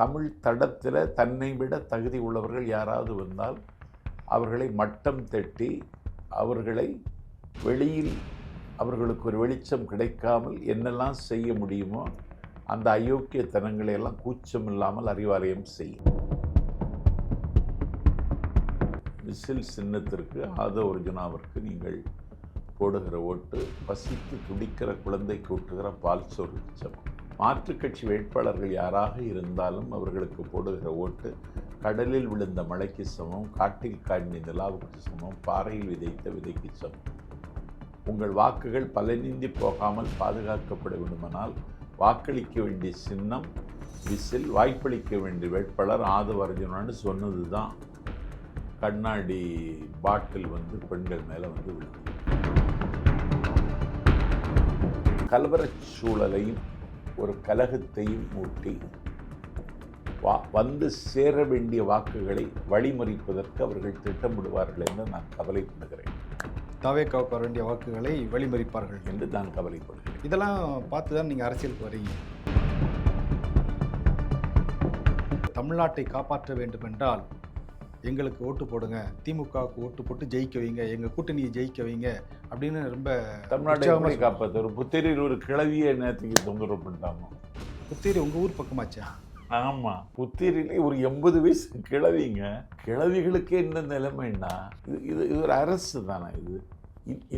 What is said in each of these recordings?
தமிழ் தடத்தில் தன்னை விட தகுதி உள்ளவர்கள் யாராவது வந்தால் அவர்களை மட்டம் தட்டி அவர்களை வெளியில் அவர்களுக்கு ஒரு வெளிச்சம் கிடைக்காமல் என்னெல்லாம் செய்ய முடியுமோ அந்த அயோக்கியத்தனங்களை எல்லாம் கூச்சம் இல்லாமல் அறிவாலயம் செய்யும். விசில் சின்னத்திற்கு ஆதவ அர்ஜுனாவிற்கு நீங்கள் போடுகிற ஓட்டு பசித்து துடிக்கிற குழந்தைக்கு ஊட்டுகிற பால் சோறு சமம். மாற்றுக் கட்சி வேட்பாளர்கள் யாராக இருந்தாலும் அவர்களுக்கு போடுகிற ஓட்டு கடலில் விழுந்த மழைக்கு சமம், காட்டில் காய்ந்த நிலாவுக்கு சமம், பாறையில் விதைத்த விதைக்கு சமம். உங்கள் வாக்குகள் பலனின்றி போகாமல் பாதுகாக்கப்பட வேண்டுமானால் வாக்களிக்க வேண்டிய சின்னம் விசில், வாய்ப்பளிக்க வேண்டிய வேட்பாளர் ஆதவ அர்ஜுனான்னு சொன்னது தான் கண்ணாடி பாட்டில் பெண்கள் மேலே விழுது. கலவரச் சூழலையும் ஒரு கலகத்தையும் மூட்டி சேர வேண்டிய வாக்குகளை வழிமறிப்பதற்கு அவர்கள் திட்டமிடுவார்கள் என்று நான் கவலைப்படுகிறேன். தாவேக்காவுக்கு வர வேண்டிய வாக்குகளை வழிமறிப்பார்கள் என்று நான் கவலைப்படுகிறேன். இதெல்லாம் பார்த்து தான் நீங்கள் அரசியலுக்கு வரீங்க. தமிழ்நாட்டை காப்பாற்ற வேண்டும் என்றால் எங்களுக்கு ஓட்டு போடுங்க, திமுகவுக்கு ஓட்டு போட்டு ஜெயிக்க வைங்க, எங்கள் கூட்டணியை ஜெயிக்க வைங்க அப்படின்னு ரொம்ப தமிழ்நாட்டை காப்பாற்ற ஒரு புத்தேரியில் ஒரு கிளவியை நேரத்துக்கு தொந்தரவு பண்ணிட்டாங்க. புத்தேரி உங்கள் ஊர் பக்கமாச்சா? ஆமாம், புத்தேரியிலே ஒரு 80 வயசு கிளவிங்க. கிளவிகளுக்கு என்ன நிலைமைன்னா இது ஒரு அரசு தானே.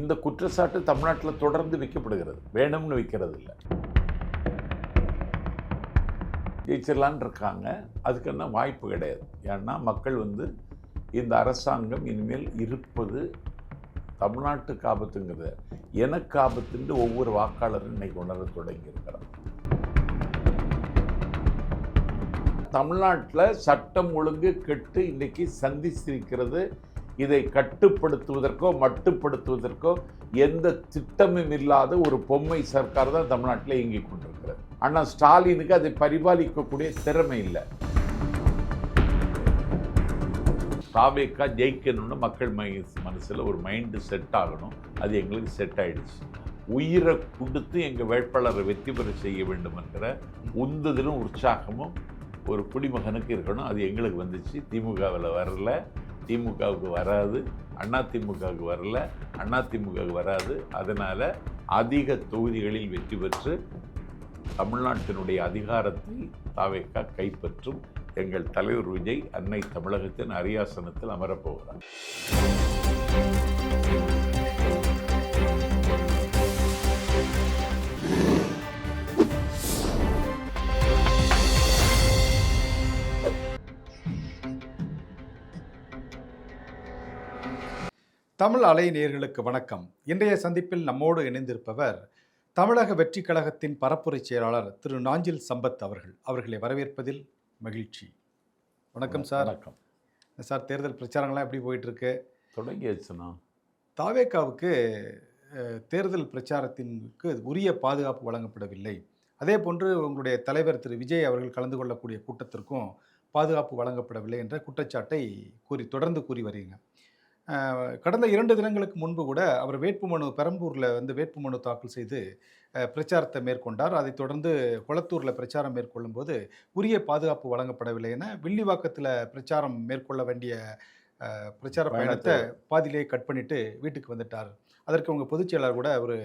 இந்த குற்றச்சாட்டு தமிழ்நாட்டில் தொடர்ந்து வைக்கப்படுகிறது, வேணும்னு வைக்கிறது இல்லை. ஜெயிச்சிடலான் இருக்காங்க, அதுக்கான வாய்ப்பு கிடையாது. ஏன்னா மக்கள் இந்த அரசாங்கம் இனிமேல் இருப்பது தமிழ்நாட்டுக்கு ஆபத்துங்கிறது எனக்கு ஆபத்துன்னு ஒவ்வொரு வாக்காளரும் இன்னைக்கு உணர தொடங்கியிருக்கிறார். தமிழ்நாட்டில் சட்டம் ஒழுங்கு கெட்டு இன்னைக்கு சந்திச்சிருக்கிறது. இதை கட்டுப்படுத்துவதற்கோ மட்டுப்படுத்துவதற்கோ எந்த திட்டமும் இல்லாத ஒரு பொம்மை சர்க்கார் தான் தமிழ்நாட்டில் இயங்கிக் கொண்டிருக்கிறது. ஆனால் ஸ்டாலினுக்கு அதை பரிபாலிக்கக்கூடிய திறமை இல்லை. தாவேக்கா ஜெயிக்கணும்னு மக்கள் மனசில் ஒரு மைண்டு செட் ஆகணும். அது எங்களுக்கு செட் ஆகிடுச்சு. உயிரை கொடுத்து எங்கள் வேட்பாளரை வெற்றி பெற செய்ய வேண்டும் என்கிற உந்துதலும் உற்சாகமும் ஒரு குடிமகனுக்கு இருக்கணும். அது எங்களுக்கு வந்துச்சு. திமுகவில் வரல, திமுகவுக்கு வராது, அதிமுகவுக்கு வரல, அதிமுகவுக்கு வராது. அதனால் அதிக தொகுதிகளில் வெற்றி பெற்று தமிழ்நாட்டினுடைய அதிகாரத்தை தாவேக்கா கைப்பற்றும். எங்கள் தலைவர் விஜய் அன்னை தமிழகத்தின் அரியாசனத்தில் அமரப்போகிறார். தமிழ் அலை நேயர்களுக்கு வணக்கம். இன்றைய சந்திப்பில் நம்மோடு இணைந்திருப்பவர் தமிழக வெற்றி கழகத்தின் பரப்புரை செயலாளர் திரு நாஞ்சில் சம்பத் அவர்களை வரவேற்பதில் மகிழ்ச்சி. வணக்கம் சார். வணக்கம் சார். தேர்தல் பிரச்சாரங்கள்லாம் எப்படி போயிட்டுருக்கு? தொடங்கியாச்சுண்ணா. தாவேக்காவுக்கு தேர்தல் பிரச்சாரத்திற்கு உரிய பாதுகாப்பு வழங்கப்படவில்லை. அதே போன்று உங்களுடைய தலைவர் திரு விஜய் அவர்கள் கலந்து கொள்ளக்கூடிய கூட்டத்திற்கும் பாதுகாப்பு வழங்கப்படவில்லை என்ற குற்றச்சாட்டை தொடர்ந்து கூறி வரீங்க. கடந்த 2 தினங்களுக்கு முன்பு கூட அவர் வேட்புமனு பெரம்பூரில் வேட்புமனு தாக்கல் செய்து பிரச்சாரத்தை மேற்கொண்டார். அதைத் தொடர்ந்து கொளத்தூரில் பிரச்சாரம் மேற்கொள்ளும் போது உரிய பாதுகாப்பு வழங்கப்படவில்லை என வில்லிவாக்கத்தில் பிரச்சாரம் மேற்கொள்ள வேண்டிய பிரச்சார பயணத்தை பாதியிலே கட் பண்ணிட்டு வீட்டுக்கு வந்துட்டார். அதற்கு உங்கள் பொதுச் செயலாளர் கூட ஒரு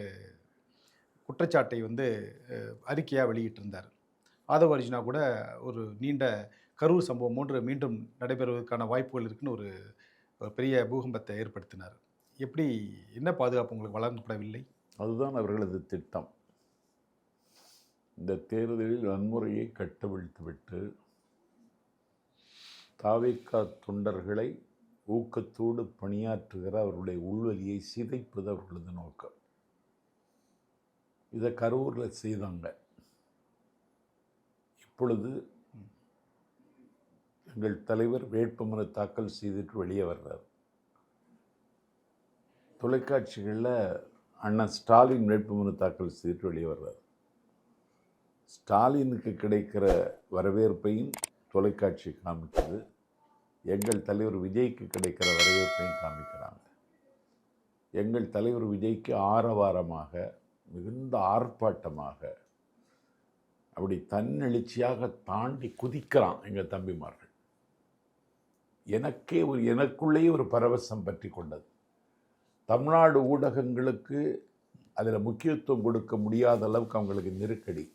குற்றச்சாட்டை அறிக்கையாக வெளியிட்டிருந்தார். ஆதவ அர்ஜுனா கூட ஒரு நீண்ட கரூர் சம்பவம் போன்று மீண்டும் நடைபெறுவதற்கான வாய்ப்புகள் இருக்குன்னு ஒரு பெரிய பூகம்பத்தை ஏற்படுத்தினார். எப்படி, என்ன பாதுகாப்பு உங்களுக்கு வழங்கப்படவில்லை? அதுதான் அவர்களது திட்டம். இந்த தேர்தலில் வன்முறையை கட்டவிழ்த்துவிட்டு தாவேக்கா தொண்டர்களை ஊக்கத்தோடு பணியாற்றுகிற அவர்களுடைய உள்வலியை சிதைப்பது அவர்களது நோக்கம். இதை கரூரில் செய்தாங்க. இப்பொழுது எங்கள் தலைவர் வேட்புமனு தாக்கல் செய்துட்டு வெளியே வர்றார். தொலைக்காட்சிகளில் அண்ணன் ஸ்டாலின் வேட்புமனு தாக்கல் செய்துட்டு வெளியே வர்றார். ஸ்டாலினுக்கு கிடைக்கிற வரவேற்பையும் தொலைக்காட்சி காமிக்குது, எங்கள் தலைவர் விஜய்க்கு கிடைக்கிற வரவேற்பையும் காமிக்கிறாங்க. எங்கள் தலைவர் விஜய்க்கு ஆரவாரமாக மிகுந்த ஆர்ப்பாட்டமாக அப்படி தன்னெழுச்சியாக தாண்டி குதிக்கிறான் எங்கள் தம்பிமார்கள். எனக்குள்ளேயே ஒரு பரவசம் பற்றி கொண்டது. தமிழ்நாடு ஊடகங்களுக்கு அதில் முக்கியத்துவம் கொடுக்க முடியாத அளவுக்கு அவங்களுக்கு நெருக்கடி.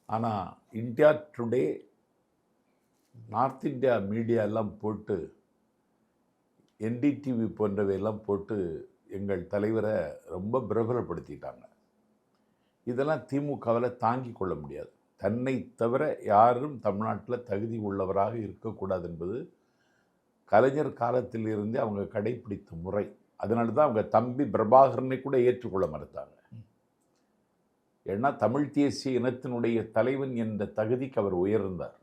ஆனால் India today, north India media எல்லாம் போட்டு, என்டிடிவி போன்றவையெல்லாம் போட்டு எங்கள் தலைவரை ரொம்ப பிரபலப்படுத்திட்டாங்க. இதெல்லாம் திமுகவில் தாங்கி கொள்ள முடியாது. தன்னை தவிர யாரும் தமிழ்நாட்டில் தகுதி உள்ளவராக இருக்கக்கூடாது என்பது கலைஞர் காலத்தில் இருந்தே அவங்க கடைப்பிடித்த முறை. அதனால தான் அவங்க தம்பி பிரபாகரனை கூட ஏற்றுக்கொள்ள மறுத்தாங்க. ஏன்னா தமிழ் தேசிய இனத்தினுடைய தலைவன் என்ற தகுதிக்கு அவர் உயர்ந்தார்.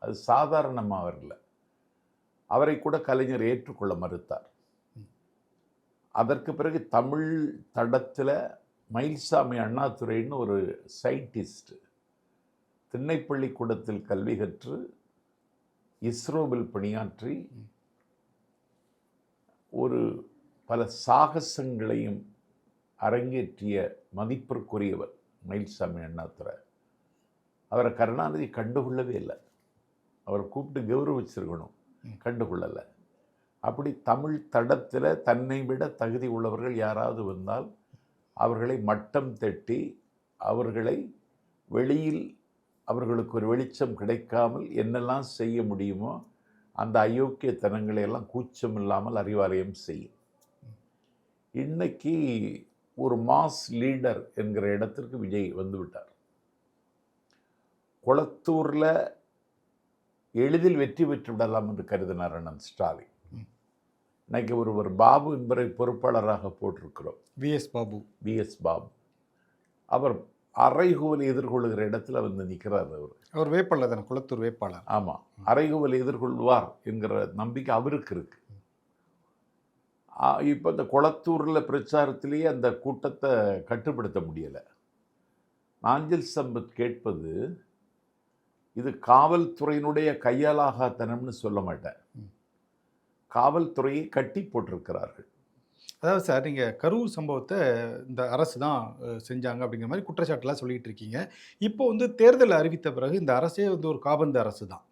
அது சாதாரணமாக இல்லை. அவரை கூட கலைஞர் ஏற்றுக்கொள்ள மறுத்தார். அதற்கு பிறகு தமிழ் தடத்தில் மயில்சாமி அண்ணாதுரைன்னு ஒரு சயின்டிஸ்ட் திண்ணைப்பள்ளிக்கூடத்தில் கல்வி கற்று இஸ்ரோவில் பணியாற்றி ஒரு பல சாகசங்களையும் அரங்கேற்றிய மதிப்பிற்குரியவர் மயில்சாமி அண்ணாதுரை. அவரை கருணாநிதி கண்டுகொள்ளவே இல்லை. அவரை கூப்பிட்டு கௌரவிச்சிருக்கணும், கண்டுகொள்ளலை. அப்படி தமிழ் தடத்தில் தன்னை விட தகுதி உள்ளவர்கள் யாராவது வந்தால் அவர்களை மட்டம் தட்டி அவர்களை வெளியில் அவர்களுக்கு ஒரு வெளிச்சம் கிடைக்காமல் என்னெல்லாம் செய்ய முடியுமோ அந்த அயோக்கியத்தனங்களை எல்லாம் கூச்சம் இல்லாமல் அறிவாலயம் செய்யும். இன்னைக்கு ஒரு மாஸ் லீடர் என்கிற இடத்திற்கு விஜய் வந்துவிட்டார். கொளத்தூரில் எளிதில் வெற்றி பெற்று விடலாம் என்று கருதினார் அண்ணன் ஸ்டாலின். இன்னைக்கு ஒருவர் பாபு என்பவரை பொறுப்பாளராக போட்டிருக்கிறோம். விஎஸ் பாபு. அவர் அறைகூவலை எதிர்கொள்ளுகிற இடத்துல வந்து நிற்கிறார். அவர் வேட்பாளர் தானே, குளத்தூர் வேட்பாளர். ஆமாம், அறைகூவலை எதிர்கொள்வார் என்கிற நம்பிக்கை அவருக்கு இருக்கு. இப்போ இந்த குளத்தூரில் பிரச்சாரத்திலேயே அந்த கூட்டத்தை கட்டுப்படுத்த முடியலை. நாஞ்சில் சம்பத் கேட்பது, இது காவல்துறையினுடைய கையாலாகத்தனம்னு சொல்ல மாட்டேன், காவல்துறையை கட்டி போட்டிருக்கிறார்கள். அதாவது சார், நீங்கள் கரூர் சம்பவத்தை இந்த அரசு தான் செஞ்சாங்க அப்படிங்கிற மாதிரி குற்றச்சாட்டுலாம் சொல்லிகிட்டு இருக்கீங்க. இப்போ வந்து தேர்தல் அறிவித்த பிறகு இந்த அரசே வந்து ஒரு காபந்து அரசு தான்.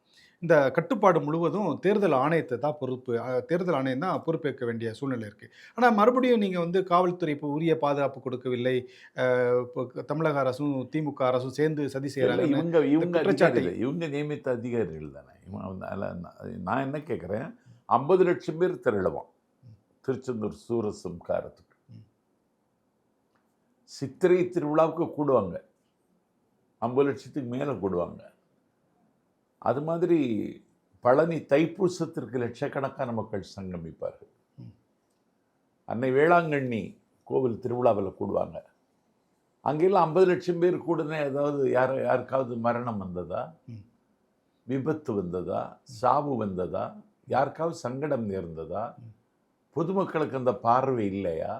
இந்த கட்டுப்பாடு முழுவதும் தேர்தல் ஆணையத்தை தான் தேர்தல் ஆணையம் தான் பொறுப்பேற்க வேண்டிய சூழ்நிலை இருக்குது. ஆனால் மறுபடியும் நீங்கள் வந்து காவல்துறை இப்போ உரிய பாதுகாப்பு கொடுக்கவில்லை, இப்போ தமிழக அரசும் திமுக அரசும் சேர்ந்து சதி செய்யறாங்க. இவங்க நியமித்த அதிகாரிகள் தானே. நான் என்ன கேட்குறேன், 50 லட்சம் பேர் திரளுவான் திருச்செந்தூர் சூரசம்காரத்துக்கு. சித்திரை திருவிழாவுக்கு கூடுவாங்க, 50 லட்சத்துக்கு மேலே கூடுவாங்க. அது மாதிரி பழனி தைப்பூசத்திற்கு லட்சக்கணக்கான மக்கள் சங்கமிப்பார்கள். அன்னை வேளாங்கண்ணி கோவில் திருவிழாவில் கூடுவாங்க. அங்கெல்லாம் 50 லட்சம் பேர் கூடுனே ஏதாவது யாருக்காவது மரணம் வந்ததா, விபத்து வந்ததா, சாவு வந்ததா, யாருக்காவது சங்கடம் நேர்ந்ததா, பொதுமக்களுக்கு அந்த பார்வை இல்லையா?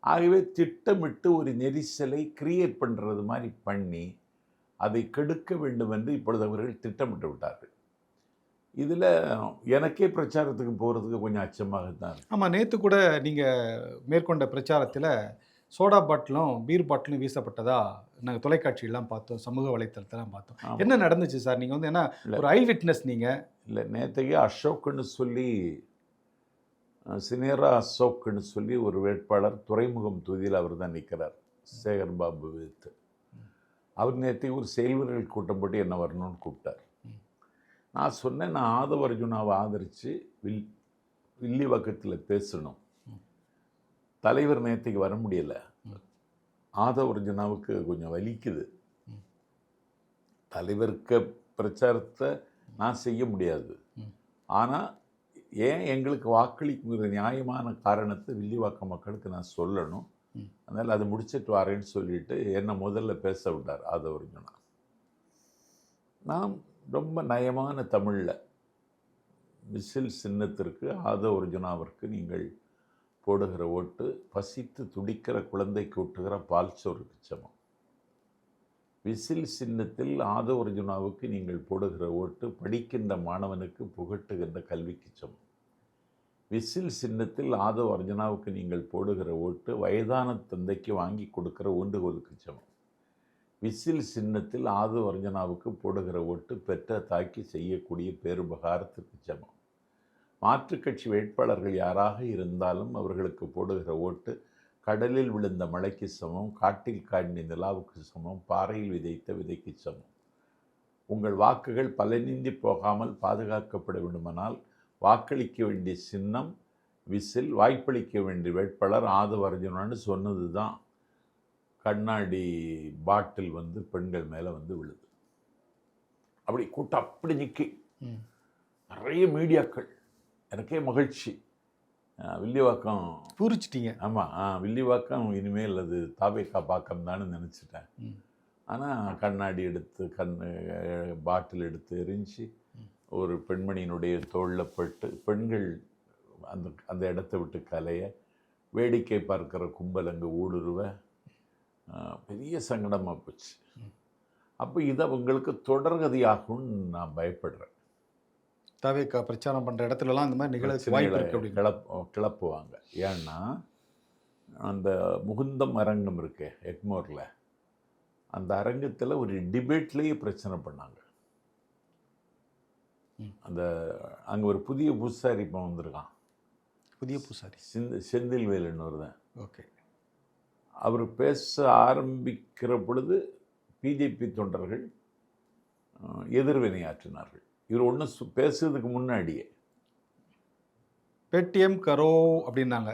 ஆகவே திட்டமிட்டு ஒரு நெரிசலை கிரியேட் பண்ணுறது மாதிரி பண்ணி அதை கெடுக்க வேண்டும் என்று இப்பொழுது அவர்கள் திட்டமிட்டு விட்டார்கள். இதில் எனக்கே பிரச்சாரத்துக்கு போகிறதுக்கு கொஞ்சம் அச்சமாக தான். ஆமாம், நேற்று கூட நீங்கள் மேற்கொண்ட பிரச்சாரத்தில் சோடா பாட்டிலும் பீர் பாட்டிலும் வீசப்பட்டதா நாங்கள் தொலைக்காட்சியெல்லாம் பார்த்தோம், சமூக வலைத்தளத்தெல்லாம் பார்த்தோம். என்ன நடந்துச்சு சார்? நீங்கள் வந்து ஏன்னா ஒரு ஐ விட்னஸ் நீங்கள். இல்லை, நேற்றைக்கு அசோக்குன்னு சொல்லி, சினேரா அசோக்குன்னு சொல்லி ஒரு வேட்பாளர் துறைமுகம் தொகுதியில் அவர் தான் நிற்கிறார், சேகர் பாபு வித்து. அவர் நேற்றைக்கு ஒரு செயல்வர்கள் கூட்டம் போட்டு என்ன வரணும்னு கூப்பிட்டார். நான் சொன்னேன், நான் ஆதவ அர்ஜுனாவை ஆதரித்து வில்லிவாக்கத்தில் பேசணும். தலைவர் நேற்றைக்கு வர முடியலை, ஆதவ அர்ஜுனாவுக்கு கொஞ்சம் வலிக்குது, தலைவருக்கு பிரச்சாரத்தை நான் செய்ய முடியாது, ஆனால் ஏன் எங்களுக்கு வாக்களிக்கிற நியாயமான காரணத்தை வில்லிவாக்கம் மக்களுக்கு நான் சொல்லணும், அதனால் அதை முடிச்சுட்டு வரேன்னு சொல்லிட்டு என்னை முதல்ல பேச விட்டார் ஆதவ அர்ஜுனா. நான் ரொம்ப நயமான தமிழில் விசில் சின்னத்திற்கு ஆதவ அர்ஜுனாவிற்கு நீங்கள் போடுகிற ஓட்டு பசித்து துடிக்கிற குழந்தைக்கு ஊட்டுகிற பால் சோறுக்கு சமம். விசில் சின்னத்தில் ஆதவ அர்ஜுனாவுக்கு நீங்கள் போடுகிற ஓட்டு படிக்கின்ற மாணவனுக்கு புகட்டுகின்ற கல்விக்கு சமம். விசில் சின்னத்தில் ஆதவ அர்ஜுனாவுக்கு நீங்கள் போடுகிற ஓட்டு வயதான தந்தைக்கு வாங்கி கொடுக்கிற ஊண்டுகோலுக்கு சமம். விசில் சின்னத்தில் ஆதவ அர்ஜுனாவுக்கு போடுகிற ஓட்டு பெற்ற தாக்கி செய்யக்கூடிய பேருபகாரத்துக்கு சமம். மாற்றுக் கட்சி வேட்பாளர்கள் யாராக இருந்தாலும் அவர்களுக்கு போடுகிற ஓட்டு கடலில் விழுந்த மழைக்கு சமம், காட்டில் காய்ந்த நிலாவுக்கு சமம், பாறையில் விதைத்த விதைக்கு சமம். உங்கள் வாக்குகள் பலனின்றி போகாமல் பாதுகாக்கப்பட வேண்டுமானால் வாக்களிக்க வேண்டிய சின்னம் விசில், வாய்ப்பளிக்க வேண்டிய வேட்பாளர் ஆதவ அர்ஜுனான்னு சொன்னது தான் கண்ணாடி பாட்டில் வந்து பெண்கள் மேலே வந்து விழுது. அப்படி கூட்டம் அப்படி நிற்கி நிறைய மீடியாக்கள். எனக்கே மகிழ்ச்சி. வில்லிவாக்கம் பூரிச்சிட்டீங்க. ஆமாம், வில்லிவாக்கம் இனிமேல் அது தாவேக்கா பாக்கம் தானே நினச்சிட்டேன். ஆனால் கண்ணாடி எடுத்து பாட்டில் எடுத்து எரிஞ்சு ஒரு பெண்மணியினுடைய தோளில் பட்டு பெண்கள் அந்த இடத்த விட்டு கலைய, வேடிக்கை பார்க்குற கும்பல் அங்கே ஊடுருவ பெரிய சங்கடமாக போச்சு. அப்போ இது அவங்களுக்கு தொடர்கதியாகும்னு நான் பயப்படுறேன். தாவேக்கா பிரச்சாரம் பண்ணுற இடத்துலலாம் இந்த மாதிரி நிகழ்ச்சி வாய்ப்பு இருக்கு அப்படி கிளப்புவாங்க. ஏன்னா அந்த முகுந்தம் அரங்கம் இருக்கே எக்மோரில், அந்த அரங்கத்தில் ஒரு டிபேட்லேயே பிரச்சனை பண்ணாங்க. அந்த அங்கே ஒரு புதிய பூசாரி இப்போ வந்திருக்கான். புதிய பூசாரி செந்தில்வேலுன்னு வருதேன். ஓகே. அவர் பேச ஆரம்பிக்கிற பொழுது பிஜேபி தொண்டர்கள் எதிர்வினையாற்றினார்கள். இவர் ஒன்றும் பேசுறதுக்கு முன்னாடியே பேடிஎம் கரோ அப்படின்னாங்க.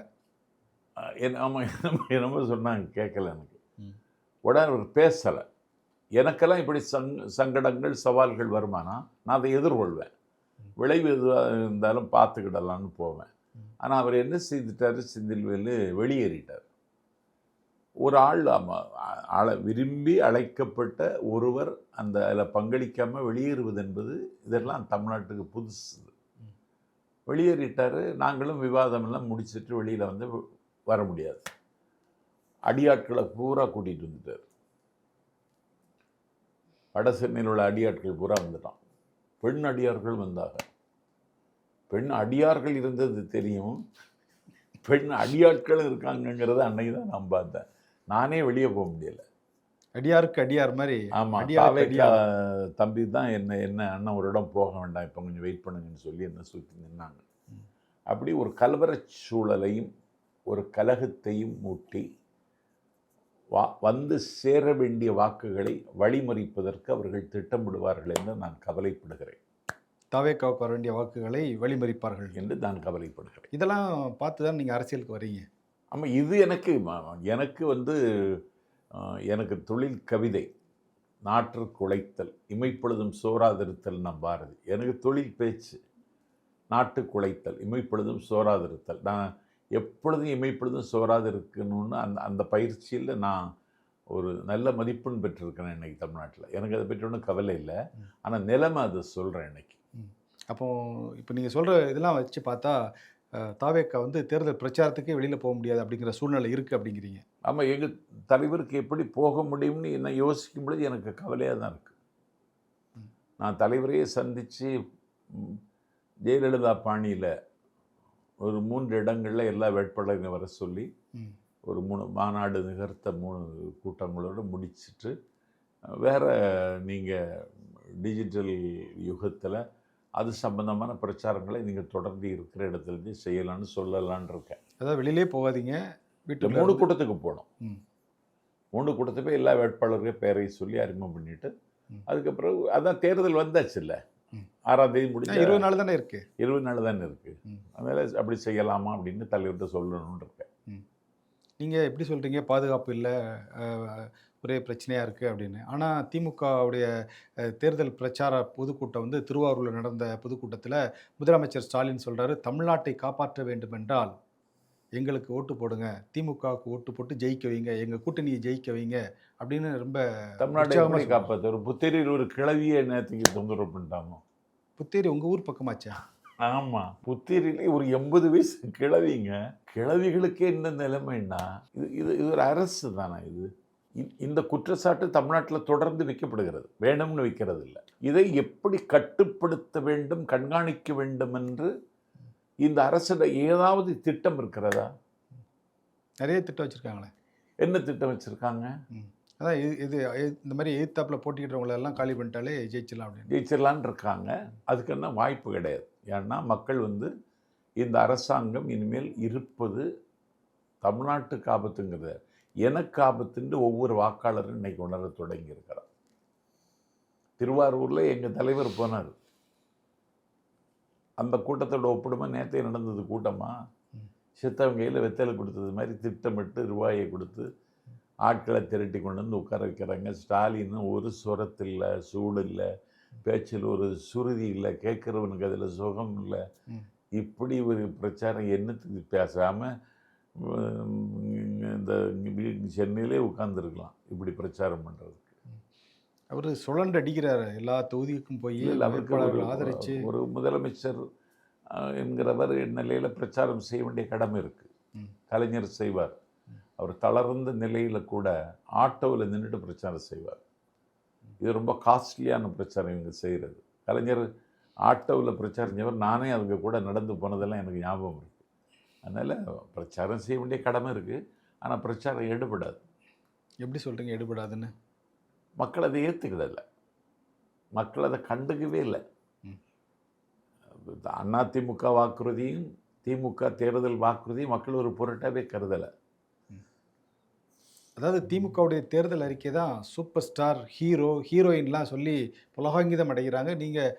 ஆமாம், என்னமோ சொன்னாங்க, கேட்கல எனக்கு. உடனே அவர் பேசலை. எனக்கெல்லாம் இப்படி சங்கடங்கள் சவால்கள் வருமானா நான் அதை எதிர்கொள்வேன். விளைவு எதுவாக இருந்தாலும் பார்த்துக்கிடலான்னு போவேன். ஆனால் அவர் என்ன செய்துட்டார், செந்தில்வேலு வெளியேறிட்டார். ஒரு ஆள் விரும்பி அழைக்கப்பட்ட ஒருவர் அந்த அதில் பங்களிக்காமல் வெளியேறுவது என்பது இதெல்லாம் தமிழ்நாட்டுக்கு புதுசு. வெளியேறிட்டார். நாங்களும் விவாதமெல்லாம் முடிச்சுட்டு வெளியில் வந்து வர முடியாது. அடியாட்களை பூரா கூட்டிகிட்டு வந்துட்டார். வட சென்னையில் உள்ள அடியாட்கள் பூரா வந்துட்டான். பெண் அடியார்கள் வந்தாங்க. பெண் அடியார்கள் இருந்தது தெரியும், பெண் அடியாட்கள் இருக்காங்கங்கிறத அன்னைக்கு தான் நான் பார்த்தேன். நானே வெளியே போக முடியலை. அடியாருக்கு அடியார் மாதிரி. ஆமாம், தம்பி தான் என்ன அண்ணன் ஒரு இடம் போக வேண்டாம், இப்போ கொஞ்சம் வெயிட் பண்ணுங்கன்னு சொல்லி என்ன சுற்றி நின்னாங்க. அப்படி ஒரு கலவரச் சூழலையும் ஒரு கலகத்தையும் மூட்டி வந்து சேர வேண்டிய வாக்குகளை வழிமறிப்பதற்கு அவர்கள் திட்டமிடுவார்கள் என்று நான் கவலைப்படுகிறேன். தாவேக்காவுக்கு வர வேண்டிய வாக்குகளை வழிமறிப்பார்கள் என்று நான் கவலைப்படுகிறேன். இதெல்லாம் பார்த்து தான் நீங்கள் அரசியலுக்கு வரீங்க. ஆமாம், இது எனக்கு வந்து எனக்கு தொழில் கவிதை நாற்றுக்கு உழைத்தல், இமைப்பொழுதும் சோறாதிருத்தல் நம் பாரதி. எனக்கு தொழில் பேச்சு நாட்டுக்கு உழைத்தல், இமைப்பொழுதும் சோறாதிருத்தல். நான் எப்பொழுதும் இமைப்பொழுதும் சோறாதிருக்கணும்னு அந்த பயிற்சியில் நான் ஒரு நல்ல மதிப்பெண் பெற்றிருக்கிறேன் இன்றைக்கி தமிழ்நாட்டில். எனக்கு அதை பற்றி ஒன்றும் கவலை இல்லை. ஆனால் நிலைமை அதை சொல்கிறேன் இன்றைக்கி. இப்போ நீங்கள் சொல்கிற இதெல்லாம் வச்சு பார்த்தா தாவேக்கா வந்து தேர்தல் பிரச்சாரத்துக்கே வெளியில் போக முடியாது அப்படிங்கிற சூழ்நிலை இருக்குது அப்படிங்கிறீங்க. ஆமாம், எங்கள் தலைவருக்கு எப்படி போக முடியும்னு என்ன யோசிக்கும் பொழுது எனக்கு கவலையாக தான் இருக்குது. நான் தலைவரையே சந்தித்து ஜெயலலிதா பாணியில் ஒரு 3 இடங்களில் எல்லா வேட்பாளர்களையும் வர சொல்லி ஒரு 3 மாநாடு நிகழ்த்த 3 கூட்டங்களோடு முடிச்சுட்டு, வேறு நீங்கள் டிஜிட்டல் யுகத்தில் அது சம்பந்தமான பிரச்சாரங்களை நீங்கள் தொடர்ந்து இருக்கிற இடத்துலேருந்து செய்யலான்னு சொல்லலான் இருக்கேன். அதாவது வெளியிலே போகாதீங்க, வீட்டில் 3 கூட்டத்துக்கு போனோம். 3 கூட்டத்துக்கு போய் எல்லா வேட்பாளர்கள் பேரை சொல்லி அறிமுகம் பண்ணிவிட்டு, அதுக்கப்புறம் அதான் தேர்தல் வந்தாச்சு இல்லை, 6ஆம் தேதி முடிஞ்சு 20 நாள் தானே இருக்குது. 20 நாள் தானே இருக்குது. அதனால் அப்படி செய்யலாமா அப்படின்னு தலைவர்கிட்ட சொல்லணும்னு இருக்கேன். நீங்கள் எப்படி சொல்கிறீங்க, பாதுகாப்பு இல்லை, ஒரே பிரச்சனையாக இருக்குது அப்படின்னு. ஆனால் திமுகவுடைய தேர்தல் பிரச்சார பொதுக்கூட்டம் வந்து திருவாரூரில் நடந்த பொதுக்கூட்டத்தில் முதலமைச்சர் ஸ்டாலின் சொல்கிறாரு, தமிழ்நாட்டை காப்பாற்ற வேண்டும் என்றால் எங்களுக்கு ஓட்டு போடுங்க, திமுகவுக்கு ஓட்டு போட்டு ஜெயிக்க வைங்க, எங்கள் கூட்டணியை ஜெயிக்க வைங்க அப்படின்னு ரொம்ப தமிழ்நாட்டை காப்பாற்ற. ஒரு புத்தேரியில் ஒரு கிளவியை நேற்றுக்கு தொந்தரவு பண்ணிட்டாங்க. புத்தேரி உங்கள் ஊர் பக்கமாச்சா? ஆமாம், புத்தேரியிலே ஒரு 80 வயசு கிளவிங்க. கிளவிகளுக்கே என்ன நிலைமைன்னா, இது ஒரு அரசு தானே இது. இந்த குற்றச்சாட்டு தமிழ்நாட்டில் தொடர்ந்து வைக்கப்படுகிறது, வேணும்னு வைக்கிறது இல்லை. இதை எப்படி கட்டுப்படுத்த வேண்டும், கண்காணிக்க வேண்டும் என்று இந்த அரசிட ஏதாவது திட்டம் இருக்கிறதா? நிறைய திட்டம் வச்சுருக்காங்களே. என்ன திட்டம் வச்சுருக்காங்க? அதான் இந்த மாதிரி எதிர்த்தாப்புல போட்டிக்கிட்டவங்களை எல்லாம் காலி பண்ணிட்டாலே ஜெயிச்சிடலாம் அப்படின்னு. ஜெயிச்சிடலான் இருக்காங்க. அதுக்கு என்ன வாய்ப்பு கிடையாது. ஏன்னா மக்கள் வந்து இந்த அரசாங்கம் இனிமேல் இருப்பது தமிழ்நாட்டுக்கு ஆபத்துங்கிறத எனக்கு ஆபத்துன்னு ஒவ்வொரு வாக்காளரும் இன்னைக்கு உணர தொடங்கி இருக்கிறார். திருவாரூரில் எங்கள் தலைவர் போனார். அந்த கூட்டத்தோட ஒப்பிடுமா நேற்றே நடந்தது கூட்டமா? சித்தவங்க கையில் வெத்தலை கொடுத்தது மாதிரி திட்டமிட்டு ரூபாயை கொடுத்து ஆட்களை திரட்டி கொண்டு வந்து உட்கார வைக்கிறாங்க. ஸ்டாலின் ஒரு சுரத்தில் இல்லை, சூடு இல்லை, பேச்சில் ஒரு சுருதி இல்லை, கேட்குறவனுக்கு அதில் சுகம் இல்லை. இப்படி ஒரு பிரச்சாரம் என்னத்துக்கு பேசாமல் இந்த சென்னையிலே உட்காந்துருக்கலாம் இப்படி பிரச்சாரம் பண்ணுறதுக்கு. அவர் சுழண்டு அடிக்கிறார் எல்லா தொகுதிக்கும் போய் அவருக்கு ஆதரிச்சு. ஒரு முதலமைச்சர் என்கிறவர் நிலையில் பிரச்சாரம் செய்ய வேண்டிய கடமை இருக்குது. கலைஞர் செய்வார். அவர் தளர்ந்த நிலையில் கூட ஆட்டோவில் நின்றுட்டு பிரச்சாரம் செய்வார். இது ரொம்ப காஸ்ட்லியான பிரச்சாரம் இவங்க செய்கிறது. கலைஞர் ஆட்டோவில் பிரச்சாரம் செய்வார். நானே அவங்க கூட நடந்து போனதெல்லாம் எனக்கு ஞாபகம் இருக்குது. அதனால் பிரச்சாரம் செய்ய வேண்டிய கடமை இருக்குது. ஆனால் பிரச்சாரம் எடுபடாது. எப்படி சொல்கிறீங்க எடுபடாதுன்னு? மக்கள் அதை ஏற்றுக்கிடலை. மக்கள் அதை கண்டுக்கவே இல்லை. அதிமுக வாக்குறுதியும் திமுக தேர்தல் வாக்குறுதியும் மக்கள் ஒரு பொருட்டாவே கருதலை. அதாவது திமுகவுடைய தேர்தல் அறிக்கை தான் சூப்பர் ஸ்டார், ஹீரோ, ஹீரோயின்லாம் சொல்லி புலகாங்கிதம் அடைகிறாங்க. நீங்கள்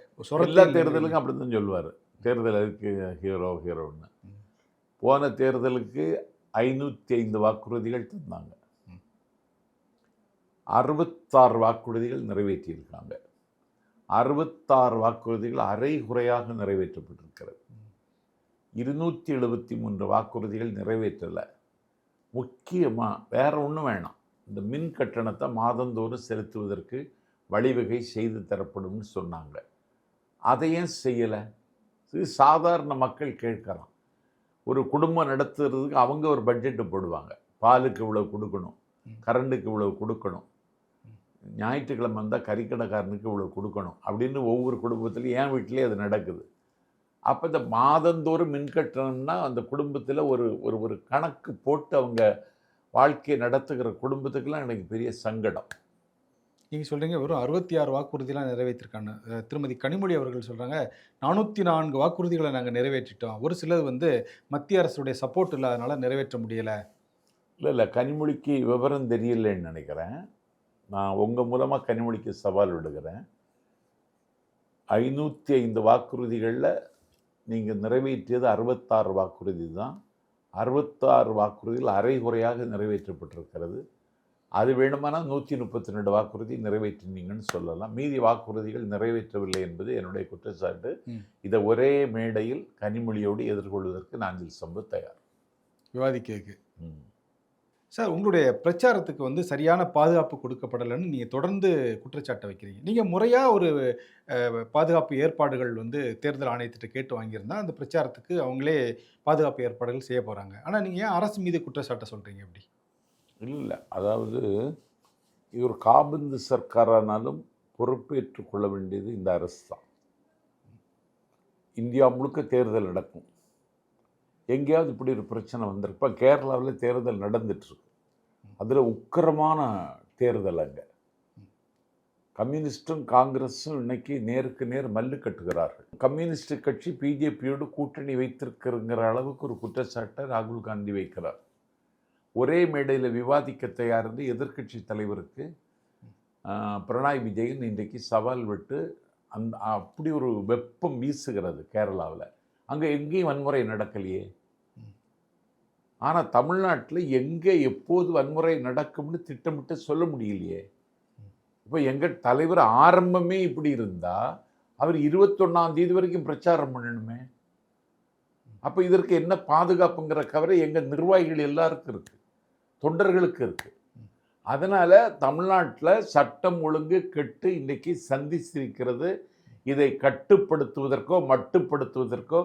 எல்லா தேர்தலுக்கும் அப்படி தான் சொல்லுவார். தேர்தல் அறிக்கை ஹீரோன்னு. போன தேர்தலுக்கு 505 வாக்குறுதிகள் தந்தாங்க. 66 வாக்குறுதிகள் நிறைவேற்றியிருக்காங்க. 66 வாக்குறுதிகள் அரை குறையாக நிறைவேற்றப்பட்டிருக்கிறது. 273 வாக்குறுதிகள் நிறைவேற்றலை. முக்கியமாக வேற ஒன்றும் வேணாம், இந்த மின் கட்டணத்தை மாதந்தோறும் செலுத்துவதற்கு வழிவகை செய்து தரப்படும்னு சொன்னாங்க. அதையும் செய்யலை. இது சாதாரண மக்கள் கேட்கலாம். ஒரு குடும்பம் நடத்துறதுக்கு அவங்க ஒரு பட்ஜெட்டு போடுவாங்க. பாலுக்கு இவ்வளோ கொடுக்கணும், கரண்ட்டுக்கு இவ்வளோ கொடுக்கணும், ஞாயிற்றுக்கிழமை வந்தால் கறிக்கடைக்காரனுக்கு இவ்வளோ கொடுக்கணும் அப்படின்னு ஒவ்வொரு குடும்பத்துலையும் என் வீட்டிலே அது நடக்குது. அப்போ இந்த மாதந்தோறும் மின்கட்டணம்னா அந்த குடும்பத்தில் ஒரு ஒரு ஒரு கணக்கு போட்டு அவங்க வாழ்க்கையை நடத்துகிற குடும்பத்துக்கெல்லாம் எனக்கு பெரிய சங்கடம். நீங்கள் சொல்கிறீங்க வெறும் 66 வாக்குறுதிலாம் நிறைவேற்றிருக்காங்க. திருமதி கனிமொழி அவர்கள் சொல்கிறாங்க 404 வாக்குறுதிகளை நாங்கள் நிறைவேற்றிட்டோம். ஒரு சிலது மத்திய அரசுடைய சப்போர்ட் இல்லாதனால நிறைவேற்ற முடியலை. இல்லை கனிமொழிக்கு விவரம் தெரியலைன்னு நினைக்கிறேன். நான் உங்கள் மூலமாக கனிமொழிக்கு சவால் விடுகிறேன். 505 வாக்குறுதிகளில் நீங்கள் நிறைவேற்றியது 66 வாக்குறுதி தான். 66 வாக்குறுதிகள் அரை குறையாக நிறைவேற்றப்பட்டிருக்கிறது. அது வேணுமானால் 132 வாக்குறுதி நிறைவேற்றினீங்கன்னு சொல்லலாம். மீதி வாக்குறுதிகள் நிறைவேற்றவில்லை என்பது என்னுடைய குற்றச்சாட்டு. இதை ஒரே மேடையில் கனிமொழியோடு எதிர்கொள்வதற்கு நாஞ்சில் சம்பு தயார். விவாதிக்க சார், உங்களுடைய பிரச்சாரத்துக்கு சரியான பாதுகாப்பு கொடுக்கப்படலைன்னு நீங்கள் தொடர்ந்து குற்றச்சாட்டை வைக்கிறீங்க. நீங்கள் முறையாக ஒரு பாதுகாப்பு ஏற்பாடுகள் தேர்தல் ஆணையத்திட்ட கேட்டு வாங்கியிருந்தா அந்த பிரச்சாரத்துக்கு அவங்களே பாதுகாப்பு ஏற்பாடுகள் செய்ய போகிறாங்க. ஆனால் நீங்கள் ஏன் அரசு மீது குற்றச்சாட்டை சொல்கிறீங்க அப்படி? இல்லை, அதாவது இது ஒரு காபந்து சர்க்காரானாலும் பொறுப்பேற்றுக் கொள்ள வேண்டியது இந்த அரசு தான். இந்தியா முழுக்க தேர்தல் நடக்கும். எங்கேயாவது இப்படி ஒரு பிரச்சனை வந்திருக்கு. இப்போ கேரளாவில் தேர்தல் நடந்துட்டுருக்கு. அதில் உக்கிரமான தேர்தல். அங்கே கம்யூனிஸ்டும் காங்கிரஸும் இன்னைக்கு நேருக்கு நேர் மல்லு கட்டுகிறார்கள். கம்யூனிஸ்ட் கட்சி பிஜேபியோடு கூட்டணி வைத்திருக்கிற அளவுக்கு ஒரு குற்றச்சாட்டை ராகுல் காந்தி வைக்கிறார். ஒரே மேடையில் விவாதிக்க தயார் என்று எதிர்க்கட்சி தலைவருக்கு பினராயி விஜயன் இன்றைக்கு சவால் விட்டு அப்படி ஒரு வெப்பம் வீசுகிறது கேரளாவில். அங்கே எங்கேயும் வன்முறை நடக்கலையே. ஆனால் தமிழ்நாட்டில் எங்கே எப்போது வன்முறை நடக்கும்னு திட்டமிட்டு சொல்ல முடியலையே. இப்போ எங்கள் தலைவர் ஆரம்பமே இப்படி இருந்தால் அவர் 21ஆம் தேதி வரைக்கும் பிரச்சாரம் பண்ணணுமே. அப்போ இதற்கு என்ன பாதுகாப்புங்கிற கவலை எங்கள் நிர்வாகிகள் எல்லாருக்கும் இருக்குது, தொண்டர்களுக்கு இருக்குது. அதனால் தமிழ்நாட்டில் சட்டம் ஒழுங்கு கெட்டு இன்றைக்கி சந்திச்சிருக்கிறது. இதை கட்டுப்படுத்துவதற்கோ மட்டுப்படுத்துவதற்கோ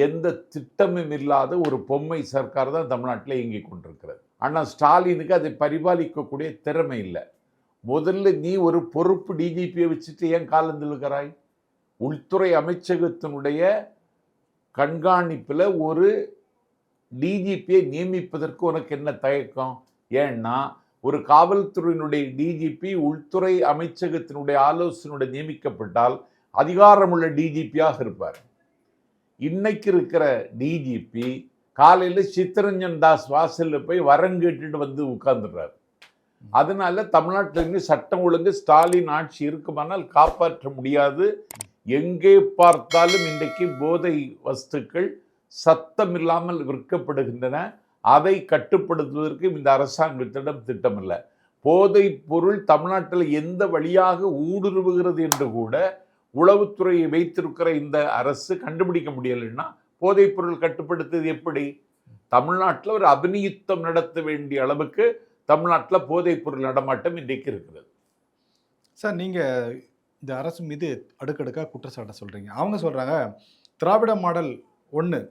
எந்த திட்டமும் இல்லாத ஒரு பொம்மை சர்க்கார் தான் தமிழ்நாட்டில் இயங்கிக் கொண்டிருக்கிறது. ஆனால் ஸ்டாலினுக்கு அதை பரிபாலிக்கக்கூடிய திறமை இல்லை. முதல்ல நீ ஒரு பொறுப்பு டிஜிபியை வச்சுட்டு ஏன் காலந்திருக்கிறாய்? உள்துறை அமைச்சகத்தினுடைய கண்காணிப்பில் ஒரு டிஜிபியை நியமிப்பதற்கு உனக்கு என்ன தயக்கம்? ஏன்னா ஒரு காவல்துறையினுடைய டிஜிபி உள்துறை அமைச்சகத்தினுடைய ஆலோசனையுடன் நியமிக்கப்பட்டால் அதிகாரமுள்ள டிஜிபியாக இருப்பார். இன்னைக்கு இருக்கிற டிஜிபி காலையில் சித்தரஞ்சன் தாஸ் வாசலில் போய் வரம் கேட்டுட்டு வந்து உட்கார்ந்துடுறாரு. அதனால தமிழ்நாட்டில் இருந்து சட்டம் ஒழுங்கு ஸ்டாலின் ஆட்சி இருக்குமானால் காப்பாற்ற முடியாது. எங்கே பார்த்தாலும் இன்றைக்கு போதை வஸ்துக்கள் சத்தம் இல்லாமல் விற்கப்படுகின்றன. அதை கட்டுப்படுத்துவதற்கு இந்த அரசாங்கத்திடம் திட்டம் இல்லை. போதை பொருள் தமிழ்நாட்டில் எந்த வழியாக ஊடுருவுகிறது என்று கூட உளவுத்துறையை வைத்திருக்கிற இந்த அரசு கண்டுபிடிக்க முடியலைன்னா போதைப் பொருள் கட்டுப்படுத்துவது எப்படி? தமிழ்நாட்டில் ஒரு அபிநியுத்தம் நடத்த வேண்டிய அளவுக்கு தமிழ்நாட்டில் போதைப் பொருள் நடமாட்டம் இன்றைக்கு இருக்கிறது. சார், நீங்கள் இந்த அரசு மீது அடுக்கடுக்காக குற்றச்சாட்டை சொல்கிறீங்க. அவங்க சொல்கிறாங்க திராவிட மாடல் 1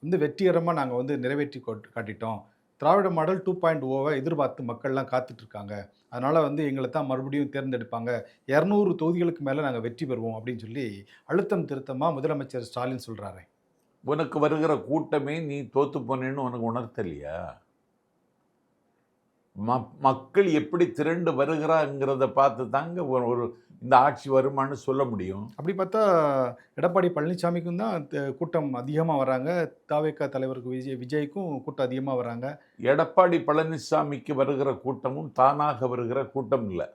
வந்து வெற்றிகரமாக நாங்கள் வந்து நிறைவேற்றி காட்டிட்டோம். திராவிட மாடல் 2.0 எதிர்பார்த்து மக்கள்லாம் காத்துட்ருக்காங்க. அதனால் வந்து எங்களை தான் மறுபடியும் தேர்ந்தெடுப்பாங்க. 200 தொகுதிகளுக்கு மேலே நாங்கள் வெற்றி பெறுவோம் அப்படின்னு சொல்லி அழுத்தம் திருத்தமாக முதலமைச்சர் ஸ்டாலின் சொல்கிறாரு. உனக்கு வருகிற கூட்டமே நீ தோத்து போனேன்னு உனக்கு உணர்த்தலையா? மக்கள் எப்படி திரண்டு வருகிறாங்கிறத பார்த்து தாங்க ஒரு இந்த ஆட்சி வருமானு சொல்ல முடியும். அப்படி பார்த்தா எடப்பாடி பழனிசாமிக்கும் தான் கூட்டம் அதிகமாக வராங்க. தாவேகா தலைவருக்கு விஜய்க்கும் கூட்டம் அதிகமாக வராங்க. எடப்பாடி பழனிசாமிக்கு வருகிற கூட்டமும் தானாக வருகிற கூட்டம் இல்லை,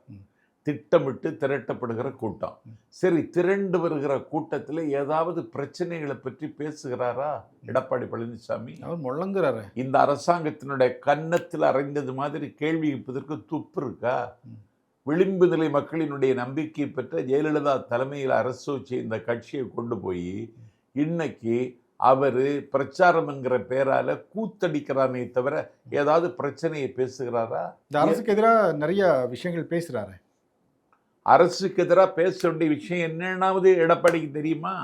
திட்டமிட்டு திரட்டப்படுகிற கூட்டம். சரி, திரண்டு வருகிற கூட்டத்தில் ஏதாவது பிரச்சனைகளை பற்றி பேசுகிறாரா எடப்பாடி பழனிசாமி? அவர் முழங்குறாரு. இந்த அரசாங்கத்தினுடைய கன்னத்தில் அறைந்தது மாதிரி கேள்வி கேட்பதற்கு துப்பு இருக்கா? விளிம்பு நிலை மக்களினுடைய நம்பிக்கை பெற்ற ஜெயலலிதா தலைமையில் அரசு இந்த கட்சியை கொண்டு போய் இன்னைக்கு அவர் பிரச்சாரம் என்கிற பேரால கூத்தடிக்கிறானே தவிர ஏதாவது பிரச்சனையை பேசுகிறாரா? இந்த அரசுக்கு எதிராக நிறைய விஷயங்கள் பேசுறாரு. அரசுக்கு எதிராக பேச வேண்டிய விஷயம் என்னன்னாவது எடப்பாடிக்கு தெரியுமா?